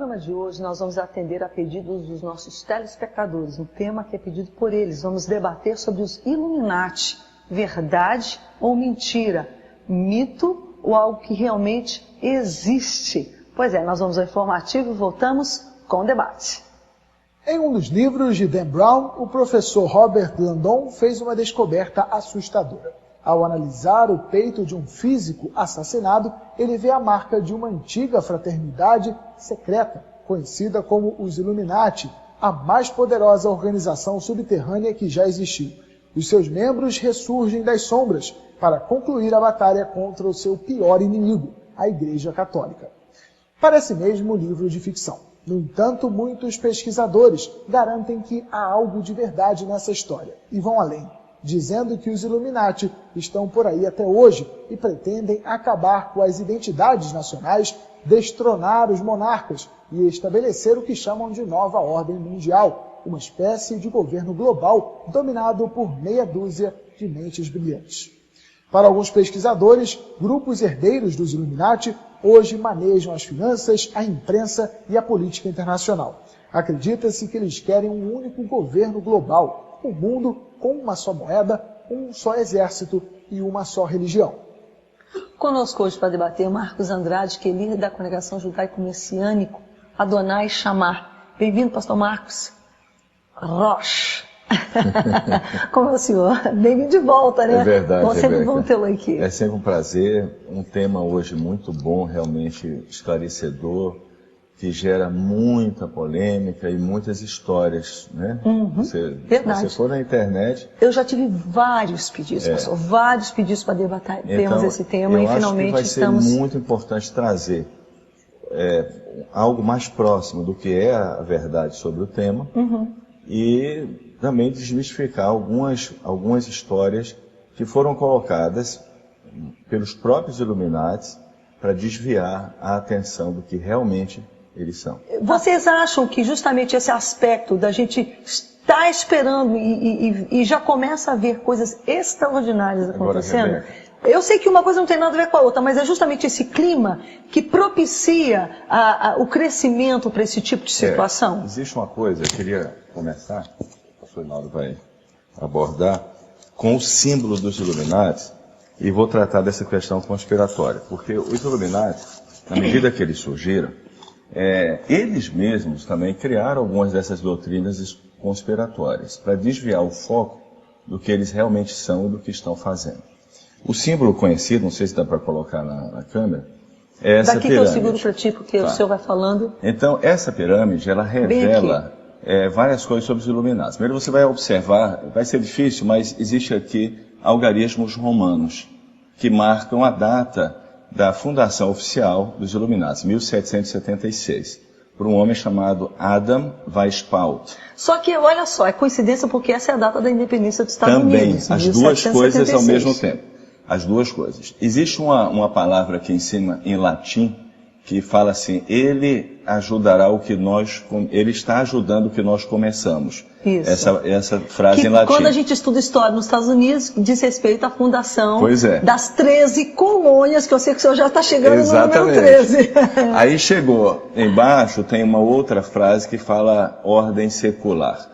programa de hoje nós vamos atender a pedidos dos nossos telespectadores, um tema que é pedido por eles. Vamos debater sobre os Illuminati, verdade ou mentira, mito ou algo que realmente existe. Pois é, nós vamos ao informativo e voltamos com o debate. Em um dos livros de Dan Brown, o professor Robert Landon fez uma descoberta assustadora. Ao analisar o peito de um físico assassinado, ele vê a marca de uma antiga fraternidade secreta, conhecida como os Illuminati, a mais poderosa organização subterrânea que já existiu. Os seus membros ressurgem das sombras para concluir a batalha contra o seu pior inimigo, a Igreja Católica. Parece mesmo um livro de ficção. No entanto, muitos pesquisadores garantem que há algo de verdade nessa história e vão além, dizendo que os Illuminati estão por aí até hoje e pretendem acabar com as identidades nacionais, destronar os monarcas e estabelecer o que chamam de nova ordem mundial, uma espécie de governo global dominado por meia dúzia de mentes brilhantes. Para alguns pesquisadores, grupos herdeiros dos Illuminati hoje manejam as finanças, a imprensa e a política internacional. Acredita-se que eles querem um único governo global, um mundo com uma só moeda, um só exército e uma só religião. Conosco hoje para debater Marcos Andrade, que é líder da Congregação Judaico-Messiânico Adonai Chamar. Bem-vindo, pastor Marcos Rocha. Como é o senhor? Bem-vindo de volta, né? É verdade, bom, sempre bom tê-lo aqui. É sempre um prazer, um tema hoje muito bom, realmente esclarecedor, que gera muita polêmica e muitas histórias, né? Verdade. Você for na internet... Eu já tive vários pedidos, pastor, vários pedidos para debater temos esse tema e finalmente vai ser muito importante trazer algo mais próximo do que é a verdade sobre o tema e também desmistificar algumas histórias que foram colocadas pelos próprios Illuminati para desviar a atenção do que realmente eles são. Vocês acham que justamente esse aspecto da gente estar esperando e já começa a ver coisas extraordinárias acontecendo? Agora, eu sei que uma coisa não tem nada a ver com a outra, mas é justamente esse clima que propicia o crescimento para esse tipo de situação? Existe uma coisa, eu queria começar, o pastor Mauro vai abordar, com o símbolo dos Illuminati, e vou tratar dessa questão conspiratória, porque os Illuminati, na medida que eles surgiram, eles mesmos também criaram algumas dessas doutrinas conspiratórias para desviar o foco do que eles realmente são e do que estão fazendo. O símbolo conhecido, não sei se dá para colocar na câmera, é essa Daqui pirâmide. Que eu seguro para ti, porque o senhor vai falando. Então, essa pirâmide, ela revela várias coisas sobre os Illuminati. Primeiro você vai observar, vai ser difícil, mas existe aqui algarismos romanos, que marcam a data da fundação oficial dos Illuminati, 1776, por um homem chamado Adam Weishaupt. Só que, olha só, é coincidência porque essa é a data da independência dos Estados Unidos. Também, as duas coisas ao mesmo tempo. As duas coisas. Existe uma palavra aqui em cima, em latim, que fala assim, ele ajudará ele está ajudando o que nós começamos. Isso. Essa frase em latim. Quando a gente estuda história nos Estados Unidos, diz respeito à fundação das 13 colônias, que eu sei que o senhor já está chegando no número 13. Aí chegou, embaixo tem uma outra frase que fala ordem secular.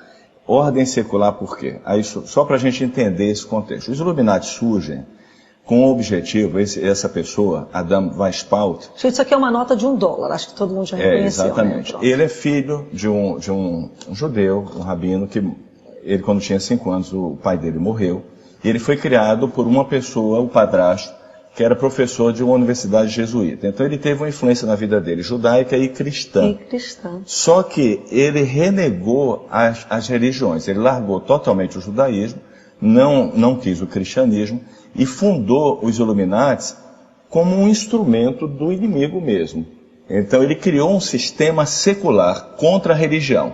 Ordem secular por quê? Aí, só para a gente entender esse contexto. Os Illuminati surgem com o objetivo, essa pessoa, Adam Weishaupt... Gente, isso aqui é uma nota de $1, acho que todo mundo já reconheceu. Exatamente. Né? Ele é filho de um judeu, um rabino, que ele, quando tinha 5 anos, o pai dele morreu, e ele foi criado por uma pessoa, o padrasto, que era professor de uma universidade jesuíta. Então ele teve uma influência na vida dele, judaica e cristã. Só que ele renegou as religiões, ele largou totalmente o judaísmo, não quis o cristianismo, e fundou os Illuminati como um instrumento do inimigo mesmo. Então ele criou um sistema secular contra a religião,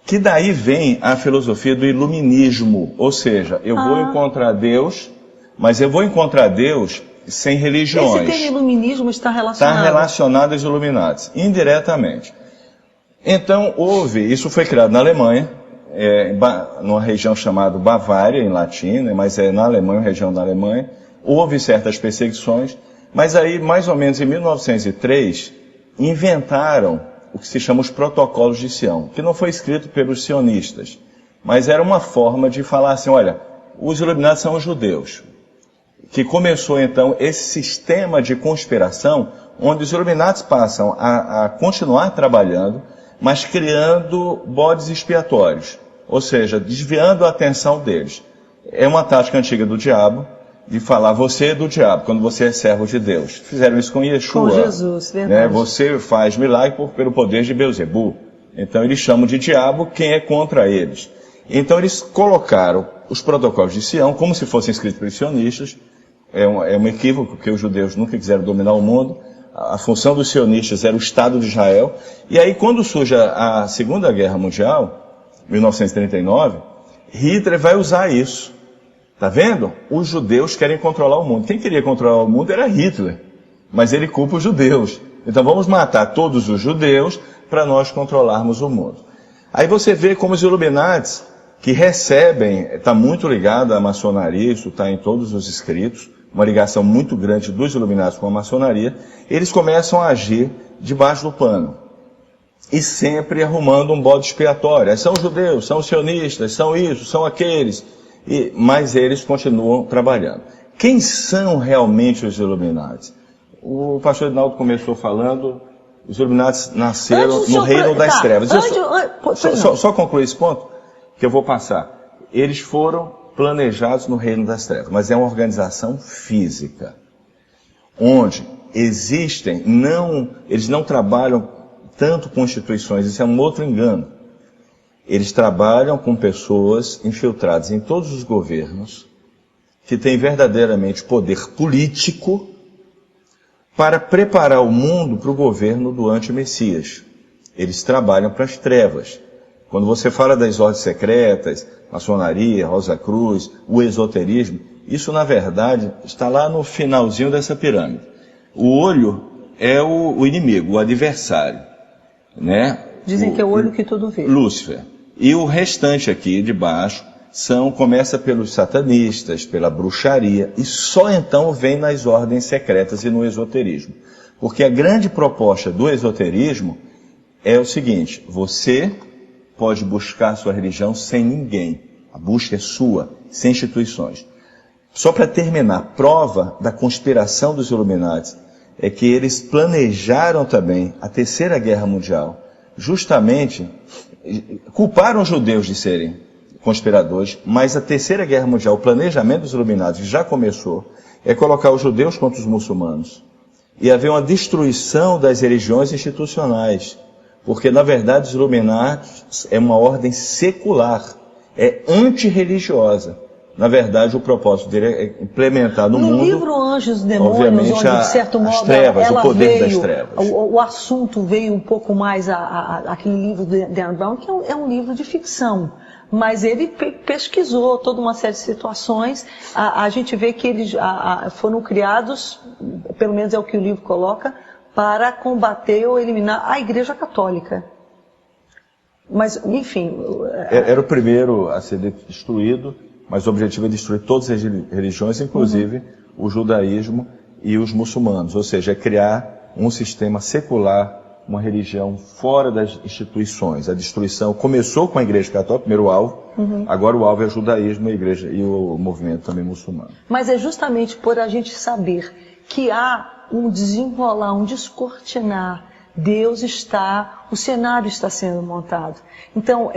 que daí vem a filosofia do iluminismo, ou seja, eu vou encontrar Deus, mas eu vou encontrar Deus sem religiões. Esse termo iluminismo está relacionado? Está relacionado aos Illuminati, indiretamente. Então isso foi criado na Alemanha, numa região chamada Bavária, em latim, né, mas é na Alemanha, uma região da Alemanha. Houve certas perseguições, mas aí, mais ou menos em 1903, inventaram o que se chama os protocolos de Sião, que não foi escrito pelos sionistas, mas era uma forma de falar assim, olha, os Illuminati são os judeus, que começou então esse sistema de conspiração, onde os Illuminati passam a continuar trabalhando, mas criando bodes expiatórios, ou seja, desviando a atenção deles. É uma tática antiga do diabo, de falar, você é do diabo, quando você é servo de Deus. Fizeram isso com Yeshua. Com Jesus, verdade. Né? Você faz milagre pelo poder de Beelzebu. Então eles chamam de diabo quem é contra eles. Então eles colocaram os protocolos de Sião como se fossem escritos pelos sionistas. É um equívoco, porque os judeus nunca quiseram dominar o mundo. A função dos sionistas era o Estado de Israel. E aí quando surge a Segunda Guerra Mundial, 1939, Hitler vai usar isso. Tá vendo? Os judeus querem controlar o mundo. Quem queria controlar o mundo era Hitler. Mas ele culpa os judeus. Então vamos matar todos os judeus para nós controlarmos o mundo. Aí você vê como os Illuminati, que recebem, está muito ligado à maçonaria, isso está em todos os escritos, uma ligação muito grande dos Illuminati com a maçonaria, eles começam a agir debaixo do pano. E sempre arrumando um bode expiatório. São os judeus, são os sionistas, são isso, são aqueles. Mas eles continuam trabalhando. Quem são realmente os Illuminati? O pastor Edinaldo começou falando, os Illuminati nasceram no reino das trevas. Só concluir esse ponto, que eu vou passar. Eles foram planejados no reino das trevas, mas é uma organização física, onde existem, eles não trabalham tanto com instituições, isso é um outro engano. Eles trabalham com pessoas infiltradas em todos os governos, que têm verdadeiramente poder político, para preparar o mundo para o governo do anti-Messias. Eles trabalham para as trevas. Quando você fala das ordens secretas, maçonaria, Rosa Cruz, o esoterismo, isso na verdade está lá no finalzinho dessa pirâmide. O olho é o inimigo, o adversário, né? Dizem que é o olho que tudo vê. Lúcifer. E o restante aqui de baixo começa pelos satanistas, pela bruxaria, e só então vem nas ordens secretas e no esoterismo. Porque a grande proposta do esoterismo é o seguinte, você pode buscar sua religião sem ninguém. A busca é sua, sem instituições. Só para terminar, prova da conspiração dos Illuminati é que eles planejaram também a Terceira Guerra Mundial. Justamente, culparam os judeus de serem conspiradores, mas a Terceira Guerra Mundial, o planejamento dos Illuminati, que já começou, é colocar os judeus contra os muçulmanos. E haver uma destruição das religiões institucionais. Porque, na verdade, os Illuminati é uma ordem secular, é antirreligiosa. Na verdade, o propósito dele é implementar no mundo... No livro Anjos e Demônios, onde, de certo modo, as trevas, o poder das trevas. O assunto veio um pouco mais aquele livro de Dan Brown, que é um livro de ficção. Mas ele pesquisou toda uma série de situações. A gente vê que eles foram criados, pelo menos é o que o livro coloca, para combater ou eliminar a Igreja Católica. Mas, enfim... Era o primeiro a ser destruído, mas o objetivo é destruir todas as religiões, inclusive o judaísmo e os muçulmanos. Ou seja, é criar um sistema secular, uma religião fora das instituições. A destruição começou com a Igreja Católica, primeiro alvo, agora o alvo é o judaísmo e o movimento também muçulmano. Mas é justamente por a gente saber que há um desenrolar, um descortinar, o cenário está sendo montado. Então,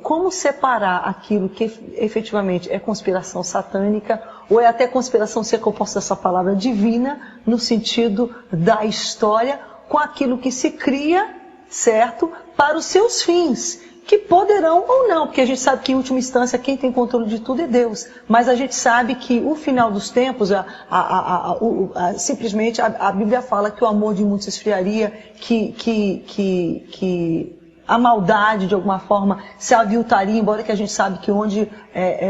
como separar aquilo que efetivamente é conspiração satânica, ou é até conspiração, se é que eu posso usar essa palavra, divina, no sentido da história, com aquilo que se cria, certo, para os seus fins, que poderão ou não, porque a gente sabe que em última instância quem tem controle de tudo é Deus, mas a gente sabe que o final dos tempos, simplesmente a Bíblia fala que o amor de muitos se esfriaria, que a maldade de alguma forma se aviltaria, embora que a gente sabe que onde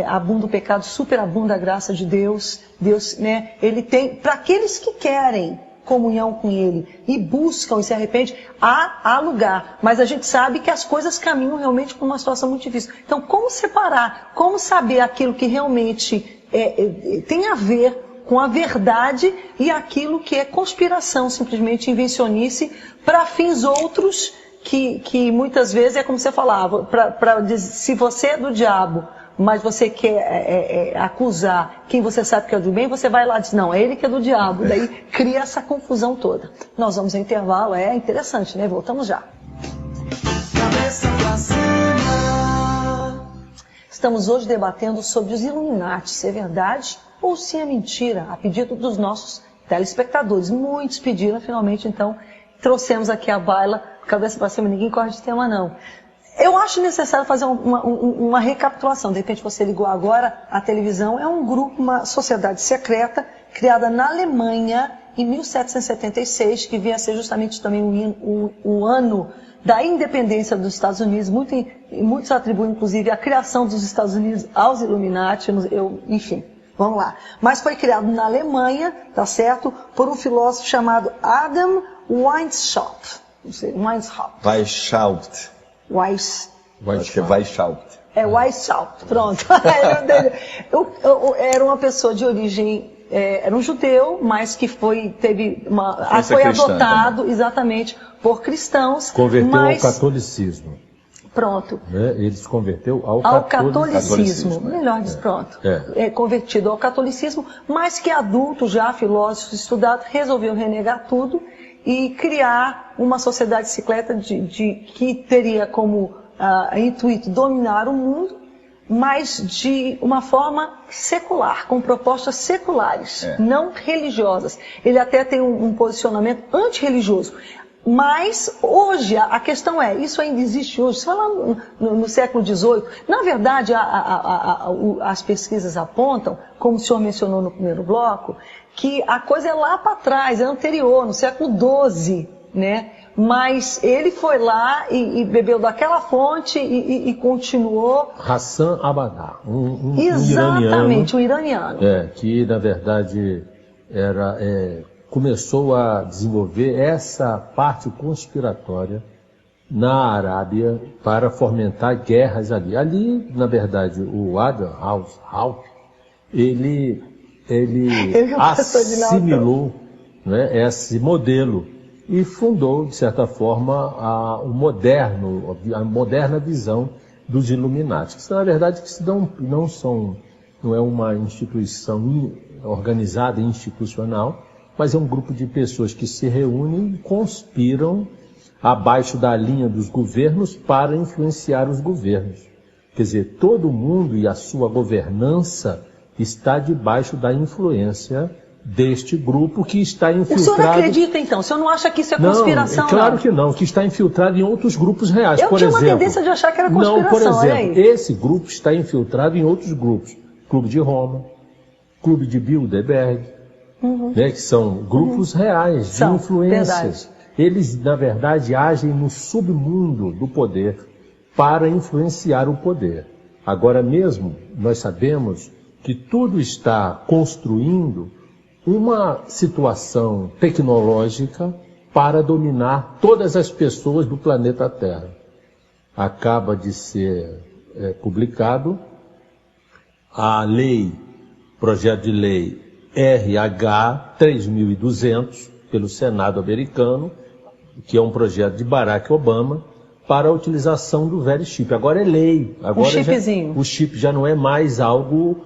abunda o pecado, superabunda a graça de Deus, né, ele tem, para aqueles que querem comunhão com Ele e buscam e se arrependem, há lugar. Mas a gente sabe que as coisas caminham realmente para uma situação muito difícil. Então, como separar? Como saber aquilo que realmente tem a ver com a verdade e aquilo que é conspiração, simplesmente invencionice, para fins outros que muitas vezes é como você falava, se você é do diabo, mas você quer acusar quem você sabe que é do bem, você vai lá e diz, não, é ele que é do diabo. Daí cria essa confusão toda. Nós vamos ao intervalo, é interessante, né? Voltamos já. Cabeça pra cima. Estamos hoje debatendo sobre os Illuminati, se é verdade ou se é mentira, a pedido dos nossos telespectadores. Muitos pediram, finalmente, então, trouxemos aqui a baila, cabeça para cima, ninguém corre de tema, não. Eu acho necessário fazer uma recapitulação. De repente você ligou agora à televisão. É um grupo, uma sociedade secreta, criada na Alemanha em 1776, que vinha a ser justamente também o ano da independência dos Estados Unidos. Muitos atribuem, inclusive, a criação dos Estados Unidos aos Illuminati, enfim. Vamos lá. Mas foi criado na Alemanha, tá certo? Por um filósofo chamado Adam Weishaupt. Não sei, Weishaupt. Acho que é Weishaupt. É Weishaupt, pronto. Era uma pessoa de origem, era um judeu, mas que foi adotado exatamente por cristãos. Converteu ao catolicismo. Pronto. Ele se converteu ao catolicismo. Melhor dizer, pronto. É convertido ao catolicismo, mas que adulto, já filósofo estudado, resolveu renegar tudo e criar uma sociedade secreta que teria como intuito dominar o mundo, mas de uma forma secular, com propostas seculares, não religiosas. Ele até tem um posicionamento antirreligioso. Mas hoje, a questão é, isso ainda existe hoje, você vai lá no século XVIII, na verdade as pesquisas apontam, como o senhor mencionou no primeiro bloco, que a coisa é lá para trás, é anterior, no século XII, né? Mas ele foi lá e bebeu daquela fonte e continuou. Hassan Abadá, Exatamente, um iraniano. Que na verdade começou a desenvolver essa parte conspiratória na Arábia para fomentar guerras ali. Ali, na verdade, o Adam Weishaupt, ele assimilou, né, esse modelo e fundou, de certa forma, a moderna visão dos Illuminati, que na verdade não é uma instituição organizada e institucional, mas é um grupo de pessoas que se reúnem e conspiram abaixo da linha dos governos para influenciar os governos. Quer dizer, todo mundo e a sua governança está debaixo da influência deste grupo que está infiltrado... O senhor acredita, então? O senhor não acha que isso é conspiração? Não, claro que não, que está infiltrado em outros grupos reais. Eu tinha uma tendência de achar que era conspiração. Não, por exemplo, esse grupo está infiltrado em outros grupos. Clube de Roma, Clube de Bilderberg, né, que são grupos reais de influências. Eles, na verdade, agem no submundo do poder para influenciar o poder. Agora mesmo, nós sabemos que tudo está construindo uma situação tecnológica para dominar todas as pessoas do planeta Terra. Acaba de ser publicado a projeto de lei RH 3200 pelo Senado americano, que é um projeto de Barack Obama, para a utilização do velho chip. Agora é lei. Agora chipzinho. O chip já não é mais algo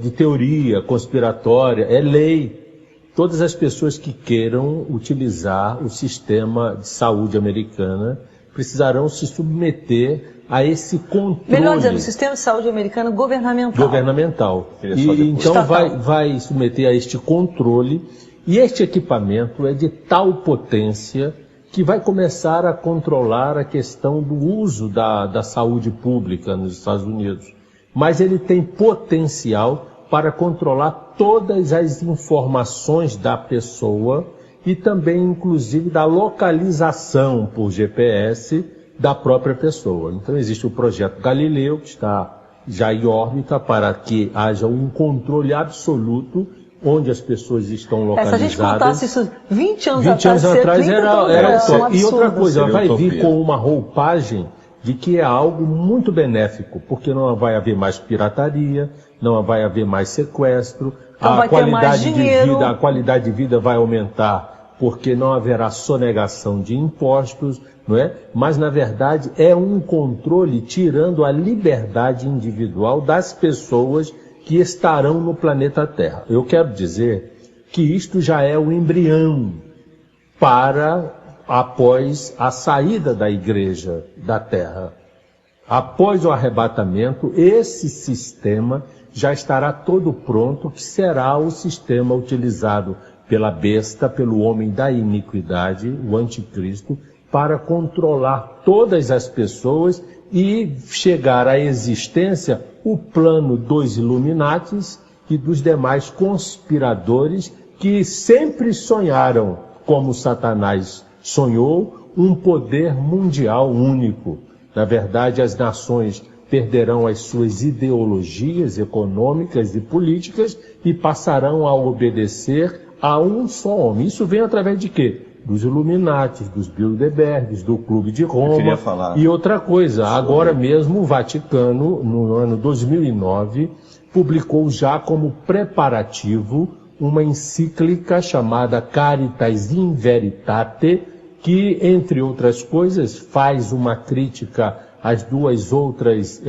de teoria conspiratória, é lei. Todas as pessoas que queiram utilizar o sistema de saúde americana precisarão se submeter a esse controle. Melhor dizendo, o sistema de saúde americano governamental. E então vai submeter a este controle, e este equipamento é de tal potência que vai começar a controlar a questão do uso da saúde pública nos Estados Unidos. Mas ele tem potencial para controlar todas as informações da pessoa e também, inclusive, da localização por GPS da própria pessoa. Então existe o projeto Galileu, que está já em órbita para que haja um controle absoluto onde as pessoas estão localizadas. Se a gente contasse isso 20 anos atrás era um e outra coisa, ela vai utopia. vir com uma roupagem de que é algo muito benéfico, porque não vai haver mais pirataria, não vai haver mais sequestro, então a qualidade de vida vai aumentar, porque não haverá sonegação de impostos, não é? Mas, na verdade, é um controle tirando a liberdade individual das pessoas que estarão no planeta Terra. Eu quero dizer que isto já é o embrião para após a saída da Igreja da Terra. Após o arrebatamento, esse sistema já estará todo pronto, que será o sistema utilizado pela besta, pelo homem da iniquidade, o anticristo, para controlar todas as pessoas e chegar à existência o plano dos Illuminatis e dos demais conspiradores que sempre sonharam, como Satanás sonhou, um poder mundial único. Na verdade, as nações perderão as suas ideologias econômicas e políticas e passarão a obedecer a um só homem. Isso vem através de quê? Dos Illuminati, dos Bilderbergs, do Clube de Roma. E outra coisa, agora mesmo o Vaticano, no ano 2009, publicou já como preparativo uma encíclica chamada Caritas in Veritate, que, entre outras coisas, faz uma crítica às duas outras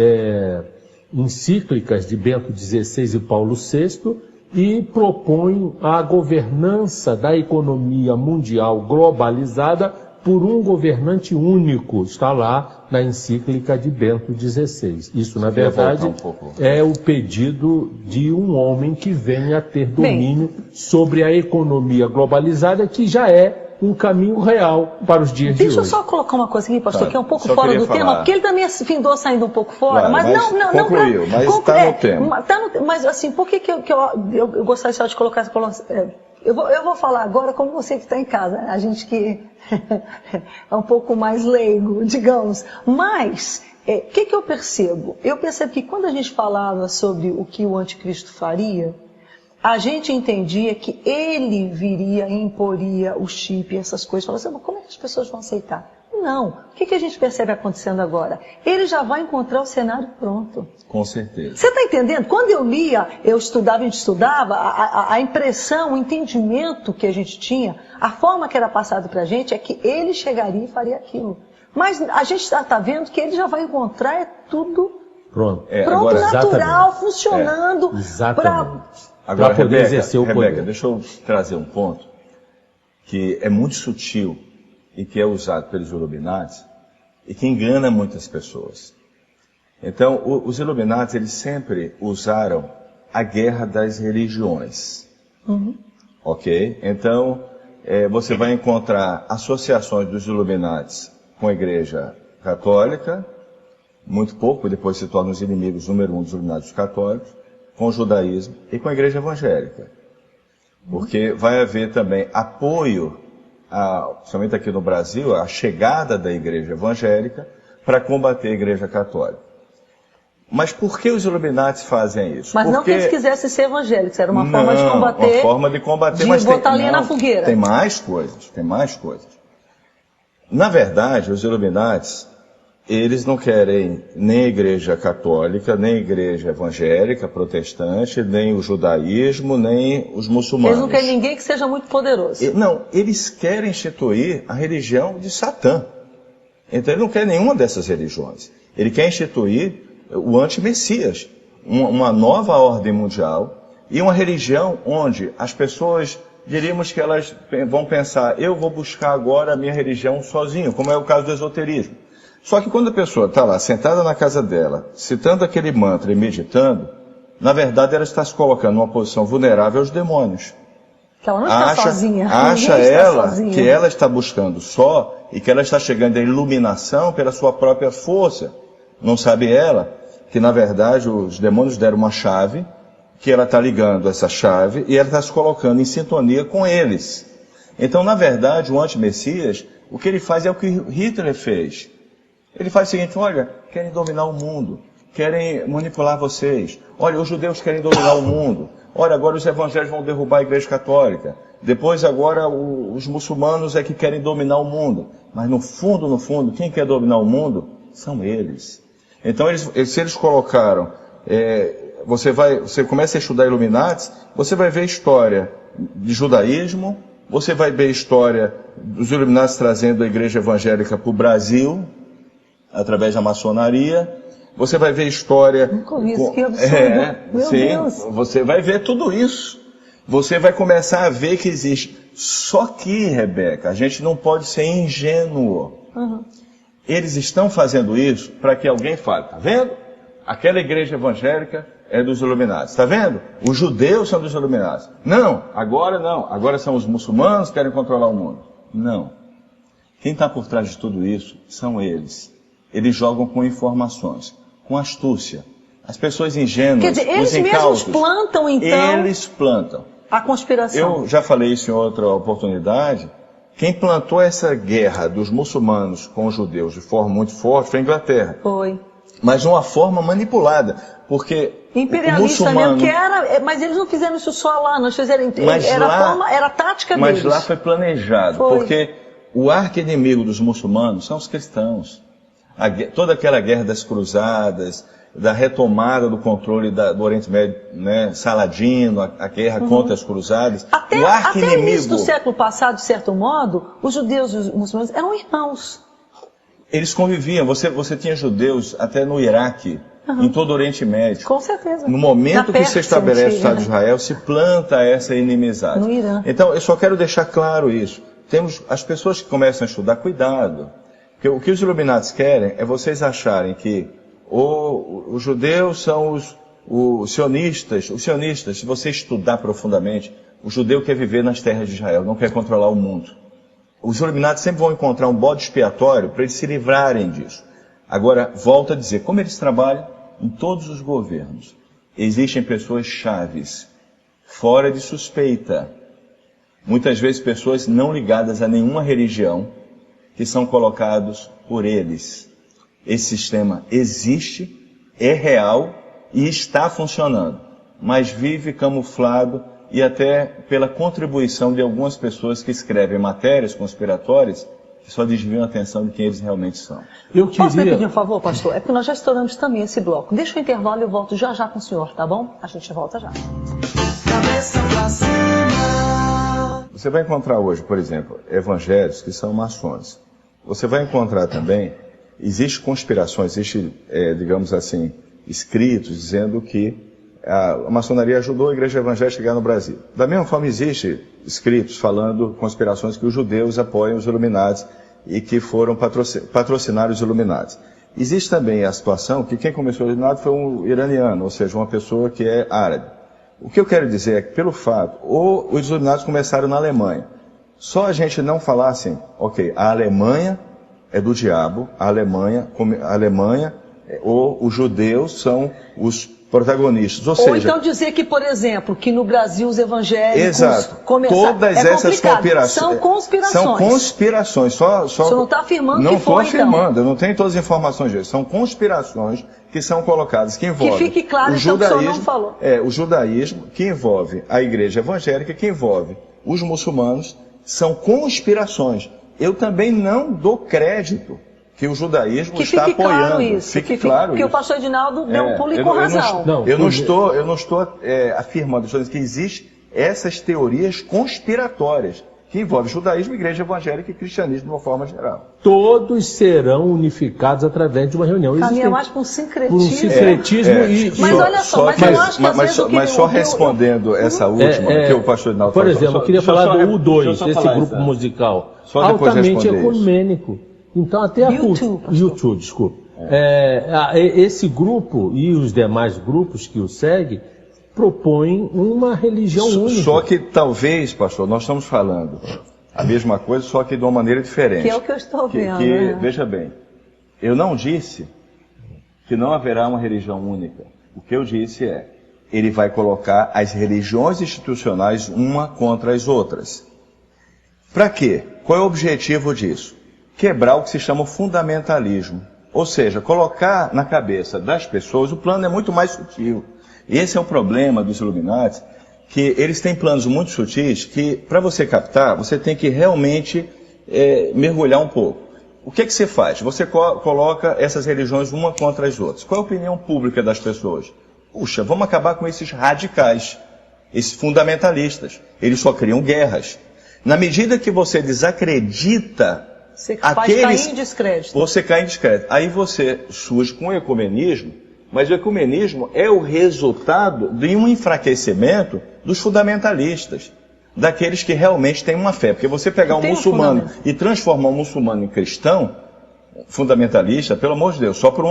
encíclicas de Bento XVI e Paulo VI, e propõe a governança da economia mundial globalizada por um governante único. Está lá na encíclica de Bento XVI. Isso, na verdade, é o pedido de um homem que venha a ter domínio sobre a economia globalizada, que já é um caminho real para os dias de hoje. Deixa eu só colocar uma coisa aqui, pastor, que é um pouco fora do tema, porque ele também findou saindo um pouco fora, mas não concluiu, mas está no tema. Mas assim, por que eu gostaria só de colocar eu vou falar agora como você que está em casa, a gente que é um pouco mais leigo, digamos, mas o que eu percebo? Eu percebo que quando a gente falava sobre o que o anticristo faria, a gente entendia que ele viria e imporia o chip, essas coisas. Falava assim, mas como é que as pessoas vão aceitar? Não. O que a gente percebe acontecendo agora? Ele já vai encontrar o cenário pronto. Com certeza. Você está entendendo? Quando eu lia, a gente estudava, a impressão, o entendimento que a gente tinha, a forma que era passado para a gente é que ele chegaria e faria aquilo. Mas a gente está vendo que ele já vai encontrar tudo pronto, agora, natural, funcionando. Exatamente. Agora, Rebeca, deixa eu trazer um ponto que é muito sutil e que é usado pelos Illuminati e que engana muitas pessoas. Então, os Illuminati, eles sempre usaram a guerra das religiões. Uhum. Ok? Então, você vai encontrar associações dos Illuminati com a Igreja Católica, muito pouco, depois se tornam os inimigos número 1 dos Illuminati católicos, com o judaísmo e com a igreja evangélica. Porque vai haver também apoio, principalmente aqui no Brasil, a chegada da igreja evangélica para combater a igreja católica. Mas por que os Illuminati fazem isso? Mas não que eles quisessem ser evangélicos, era uma forma de combater. Uma forma de combater, mas botar linha na fogueira. Tem mais coisas. Na verdade, os Illuminati, eles não querem nem a igreja católica, nem a igreja evangélica, protestante, nem o judaísmo, nem os muçulmanos. Eles não querem ninguém que seja muito poderoso. Não, eles querem instituir a religião de Satã. Então ele não quer nenhuma dessas religiões. Ele quer instituir o anti-Messias, uma nova ordem mundial e uma religião onde as pessoas, diríamos que elas vão pensar, eu vou buscar agora a minha religião sozinho, como é o caso do esoterismo. Só que quando a pessoa está lá, sentada na casa dela, citando aquele mantra e meditando, na verdade ela está se colocando numa posição vulnerável aos demônios. Que ela não está sozinha. Acha ela que ela está buscando só e que ela está chegando à iluminação pela sua própria força. Não sabe ela que, na verdade, os demônios deram uma chave, que ela está ligando essa chave e ela está se colocando em sintonia com eles. Então, na verdade, o anti-Messias, o que ele faz é o que Hitler fez. Ele faz o seguinte, olha, querem dominar o mundo, querem manipular vocês. Olha, os judeus querem dominar o mundo. Olha, agora os evangélicos vão derrubar a igreja católica. Depois, agora, os muçulmanos é que querem dominar o mundo. Mas no fundo, quem quer dominar o mundo são eles. Então, se eles colocaram, você começa a estudar Illuminati, você vai ver a história de judaísmo, Você vai ver a história dos Illuminati trazendo a igreja evangélica para o Brasil, através da maçonaria. Você vai ver a história... Nunca ouvi isso, que absurdo. Meu Deus. Você vai ver tudo isso. Você vai começar a ver que existe. Só que, Rebeca, a gente não pode ser ingênuo. Uhum. Eles estão fazendo isso para que alguém fale, tá vendo? Aquela igreja evangélica é dos Illuminati, tá vendo? Os judeus são dos Illuminati. Não, agora são os muçulmanos que querem controlar o mundo. Não. Quem está por trás de tudo isso são eles. Eles jogam com informações, com astúcia. As pessoas ingênuas, quer dizer, eles os incautos, mesmos plantam, então, eles plantam. A conspiração. Eu já falei isso em outra oportunidade. Quem plantou essa guerra dos muçulmanos com os judeus de forma muito forte foi a Inglaterra. Foi. Mas de uma forma manipulada, porque imperialista o muçulmano... mesmo, que era, mas eles não fizeram isso só lá, nós fizeram, era a tática mas deles. Mas lá foi planejado, porque o arqui-inimigo dos muçulmanos são os cristãos. Toda aquela guerra das cruzadas, da retomada do controle do Oriente Médio, né, Saladino, a guerra contra as cruzadas. Até o início do século passado, de certo modo, os judeus e os muçulmanos eram irmãos. Eles conviviam, você tinha judeus até no Iraque, em todo o Oriente Médio. Com certeza. No momento que se estabelece o Estado de Israel, se planta essa inimizade. No Irã. Então, eu só quero deixar claro isso. Temos as pessoas que começam a estudar, cuidado. Porque o que os Illuminati querem é vocês acharem que os judeus são os sionistas. Os sionistas, se você estudar profundamente, o judeu quer viver nas terras de Israel, não quer controlar o mundo. Os Illuminati sempre vão encontrar um bode expiatório para eles se livrarem disso. Agora, volto a dizer, como eles trabalham em todos os governos, existem pessoas chaves, fora de suspeita. Muitas vezes pessoas não ligadas a nenhuma religião, que são colocados por eles. Esse sistema existe, é real e está funcionando, mas vive camuflado e até pela contribuição de algumas pessoas que escrevem matérias conspiratórias que só desviam a atenção de quem eles realmente são. Posso pedir um favor, pastor? É porque nós já estouramos também esse bloco. Deixa o intervalo e eu volto já com o senhor, tá bom? A gente volta já. Cabeça pra cima. Você vai encontrar hoje, por exemplo, evangélicos que são maçons. Você vai encontrar também, existem conspirações, digamos assim, escritos dizendo que a maçonaria ajudou a igreja evangélica a chegar no Brasil. Da mesma forma, existem escritos falando conspirações que os judeus apoiam os Illuminati e que foram patrocinar os Illuminati. Existe também a situação que quem começou o Illuminati foi um iraniano, ou seja, uma pessoa que é árabe. O que eu quero dizer é que, pelo fato, os Illuminati começaram na Alemanha. Só a gente não falar assim, ok, a Alemanha é do diabo, a Alemanha ou os judeus são os protagonistas, ou seja... Ou então dizer que, por exemplo, que no Brasil os evangélicos... Exato. Todas essas conspirações... São conspirações. São conspirações. Só você não está afirmando não que foi, Não estou afirmando, então. eu não tenho todas as informações disso. São conspirações que são colocadas, que envolvem... Que fique claro, o então, judaísmo, que o senhor não falou. O judaísmo, que envolve a igreja evangélica, que envolve os muçulmanos, são conspirações. Eu também não dou crédito que o judaísmo está apoiando. Claro isso, fique claro porque isso. o pastor Edinaldo deu um pulo e com razão. Eu não estou afirmando, estou dizendo que existem essas teorias conspiratórias que envolvem judaísmo, igreja evangélica e cristianismo de uma forma geral. Todos serão unificados através de uma reunião. Caminha mais para um sincretismo. Um sincretismo Mas olha só, mas eu acho que às vezes mas só respondendo essa última, que o pastor Edinaldo falou. Por exemplo, eu queria falar do U2, esse grupo isso, musical, só altamente ecumênico. Então até a YouTube, desculpa. Esse grupo e os demais grupos que o seguem propõem uma religião única. Só que talvez, pastor, nós estamos falando a mesma coisa, só que de uma maneira diferente. Que é o que eu estou vendo. Veja bem, eu não disse que não haverá uma religião única. O que eu disse ele vai colocar as religiões institucionais uma contra as outras. Para quê? Qual é o objetivo disso? Quebrar o que se chama fundamentalismo. Ou seja, colocar na cabeça das pessoas, o plano é muito mais sutil. E esse é o problema dos Illuminati, que eles têm planos muito sutis que, para você captar, você tem que realmente mergulhar um pouco. O que você faz? Você coloca essas religiões uma contra as outras. Qual é a opinião pública das pessoas? Puxa, vamos acabar com esses radicais, esses fundamentalistas. Eles só criam guerras. Na medida que você desacredita Você faz cair em descrédito. você cai em descrédito. Aí você surge com o ecumenismo, mas o ecumenismo é o resultado de um enfraquecimento dos fundamentalistas, daqueles que realmente têm uma fé. Porque você pegar um muçulmano e transformar um muçulmano em cristão, fundamentalista, pelo amor de Deus, só por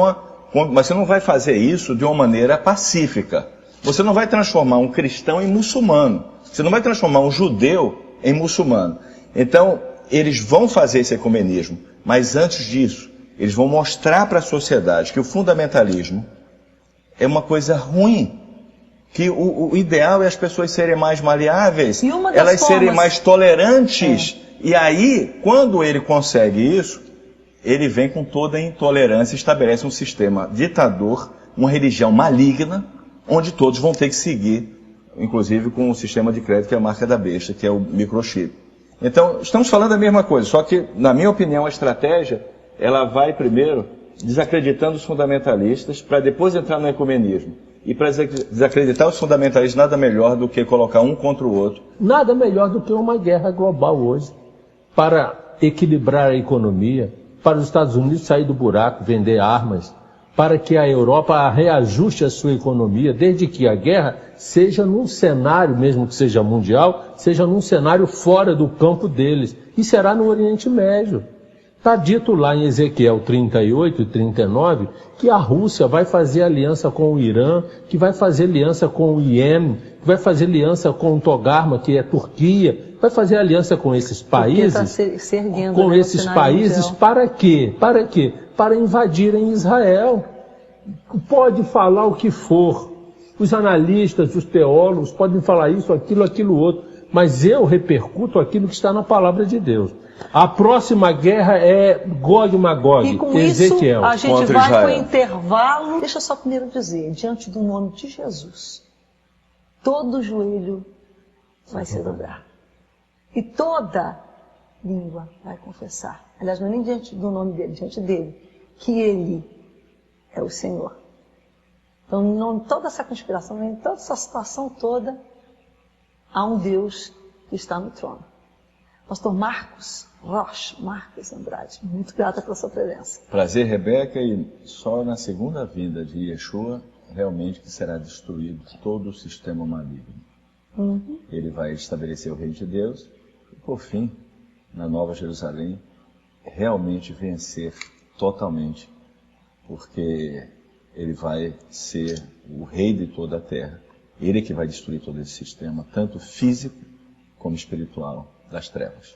mas você não vai fazer isso de uma maneira pacífica. Você não vai transformar um cristão em muçulmano. Você não vai transformar um judeu em muçulmano. Então, eles vão fazer esse ecumenismo, mas antes disso, eles vão mostrar para a sociedade que o fundamentalismo é uma coisa ruim, que o ideal é as pessoas serem mais maleáveis, elas serem mais tolerantes. E aí, quando ele consegue isso, ele vem com toda a intolerância, estabelece um sistema ditador, uma religião maligna, onde todos vão ter que seguir, inclusive com o sistema de crédito que é a marca da besta, que é o microchip. Então, estamos falando a mesma coisa, só que, na minha opinião, a estratégia, ela vai primeiro desacreditando os fundamentalistas, para depois entrar no ecumenismo. E para desacreditar os fundamentalistas, nada melhor do que colocar um contra o outro. Nada melhor do que uma guerra global hoje, para equilibrar a economia, para os Estados Unidos sair do buraco, vender armas, para que a Europa reajuste a sua economia, desde que a guerra seja num cenário, mesmo que seja mundial, seja num cenário fora do campo deles, e será no Oriente Médio. Está dito lá em Ezequiel 38 e 39 que a Rússia vai fazer aliança com o Irã, que vai fazer aliança com o Iêmen, que vai fazer aliança com o Togarma, que é a Turquia, vai fazer aliança com esses países, para quê? Para quê? Para invadirem Israel. Pode falar o que for, os analistas, os teólogos podem falar isso, aquilo outro, mas eu repercuto aquilo que está na palavra de Deus. A próxima guerra é Gog e Magog, e com Ezequiel. Isso, a gente vai para o intervalo. Deixa eu só primeiro dizer, diante do nome de Jesus, todo joelho vai se dobrar. E toda língua vai confessar. Aliás, não é nem diante do nome dele, diante dele, que ele é o Senhor. Então, em toda essa conspiração, em toda essa situação toda, há um Deus que está no trono. Pastor Marcos Andrade, muito grata pela sua presença. Prazer, Rebeca, e só na segunda vinda de Yeshua, realmente que será destruído todo o sistema maligno. Ele vai estabelecer o reino de Deus, e por fim, na Nova Jerusalém, realmente vencer totalmente, porque ele vai ser o rei de toda a terra. Ele que vai destruir todo esse sistema, tanto físico como espiritual, das trevas.